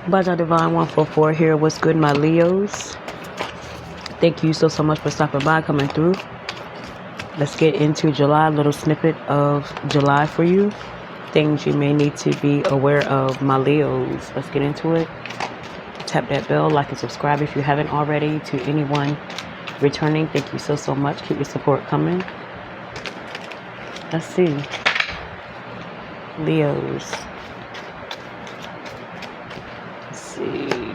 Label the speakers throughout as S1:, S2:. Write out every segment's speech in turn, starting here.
S1: Baja Divine 144 here. What's good, my Leos? Thank you so much for stopping by, coming through. Let's get into July, a little snippet of July for you. Things you may need to be aware of, my Leos. Let's get into it. Tap that bell, like and subscribe if you haven't already. To anyone returning, thank you so much. Keep your support coming. Let's see. Leos. Let's see.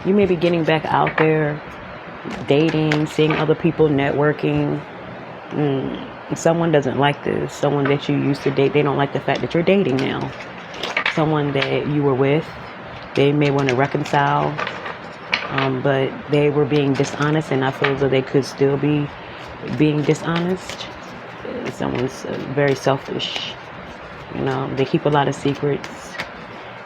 S1: You may be getting back out there, dating, seeing other people, networking. Someone doesn't like this. Someone that you used to date, they don't like the fact that you're dating now. Someone that you were with, they may want to reconcile, but they were being dishonest, and I feel as though they could still be being dishonest. Someone's very selfish. They keep a lot of secrets.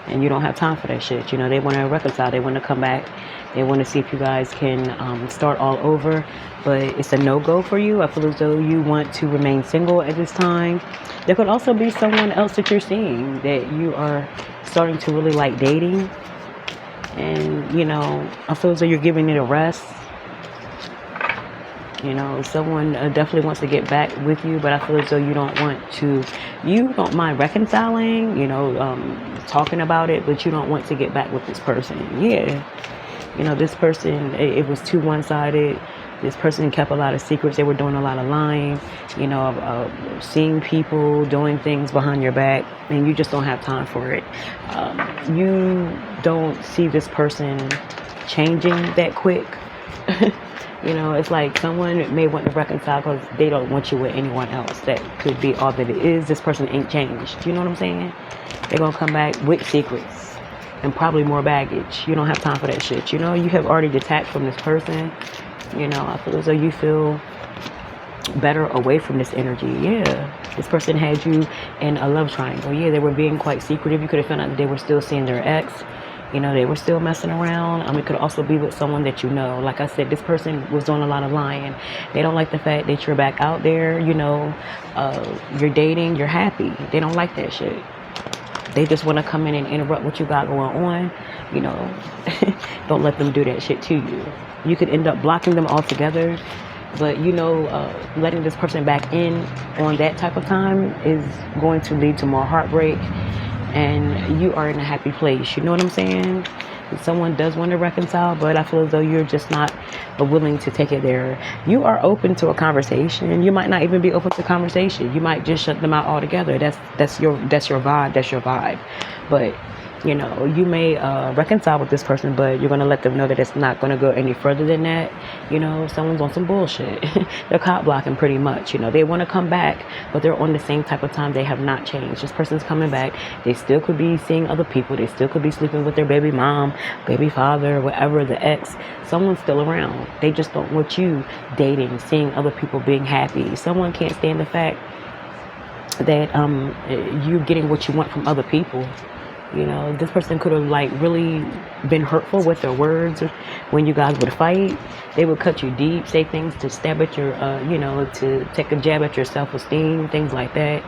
S1: And you don't have time for that shit. They want to reconcile. They want to come back. They want to see if you guys can start all over. But it's a no-go for you. I feel as though you want to remain single at this time. There could also be someone else that you're seeing that you are starting to really like dating. And, I feel as though you're giving it a rest. Someone definitely wants to get back with you, but I feel as though you don't mind reconciling, talking about it, but you don't want to get back with this person. Yeah. This person, it was too one-sided. This person kept a lot of secrets. They were doing a lot of lying, seeing people doing things behind your back, and you just don't have time for it. You don't see this person changing that quick. It's like someone may want to reconcile because they don't want you with anyone else. That could be all that it is. This person ain't changed. You know what I'm saying? They're going to come back with secrets and probably more baggage. You don't have time for that shit. You have already detached from this person. I feel as though you feel better away from this energy. Yeah. This person had you in a love triangle. Yeah, they were being quite secretive. You could have found out that they were still seeing their ex. They were still messing around. It could also be with someone that Like I said, this person was doing a lot of lying. They don't like the fact that you're back out there, you're dating, you're happy. They don't like that shit. They just want to come in and interrupt what you got going on. Don't let them do that shit to you. You could end up blocking them altogether. But, letting this person back in on that type of time is going to lead to more heartbreak. And you are in a happy place. You know what I'm saying? Someone does want to reconcile, but I feel as though you're just not willing to take it there. You are open to a conversation. You might not even be open to conversation. You might just shut them out altogether. That's your vibe. That's your vibe. But you may reconcile with this person, but you're going to let them know that it's not going to go any further than that. Someone's on some bullshit. They're cop blocking pretty much. They want to come back, but they're on the same type of time. They have not changed. This person's coming back. They still could be seeing other people. They still could be sleeping with their baby mom, baby father, whatever, the ex. Someone's still around. They just don't want you dating, seeing other people being happy. Someone can't stand the fact that you're getting what you want from other people. This person could have really been hurtful with their words when you guys would fight. They would cut you deep, say things to stab at your, to take a jab at your self-esteem, things like that.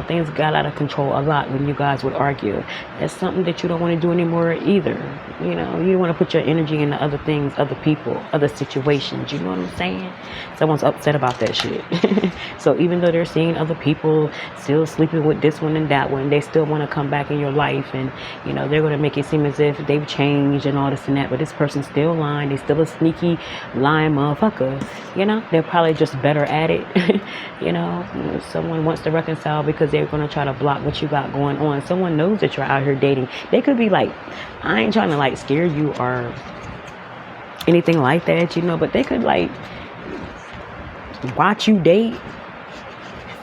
S1: Things got out of control a lot when you guys would argue. That's something that you don't want to do anymore either. You don't want to put your energy into other things, other people, other situations. You know what I'm saying? Someone's upset about that shit. So even though they're seeing other people still sleeping with this one and that one, they still want to come back in your life. And, they're going to make it seem as if they've changed and all this and that. But this person's still lying. They're still a sneaky, lying motherfucker. They're probably just better at it. Someone wants to reconcile because they're going to try to block what you got going on. Someone knows that you're out here dating. They could be like, I ain't trying to scare you or anything like that, but they could watch you date,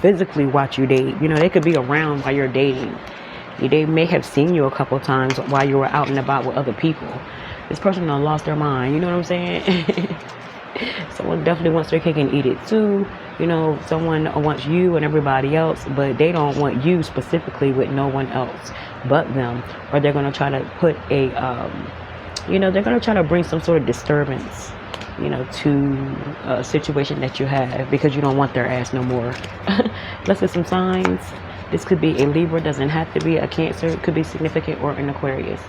S1: physically watch you date. They could be around while you're dating. They may have seen you a couple times while you were out and about with other people. This person done lost their mind. You know what I'm saying? Someone definitely wants their cake and eat it too. Someone wants you and everybody else, but they don't want you specifically with no one else but them. Or they're going to try to put a they're going to try to bring some sort of disturbance, to a situation that you have because you don't want their ass no more. Let's get some signs. This could be a Libra, doesn't have to be a Cancer. It could be significant or an Aquarius.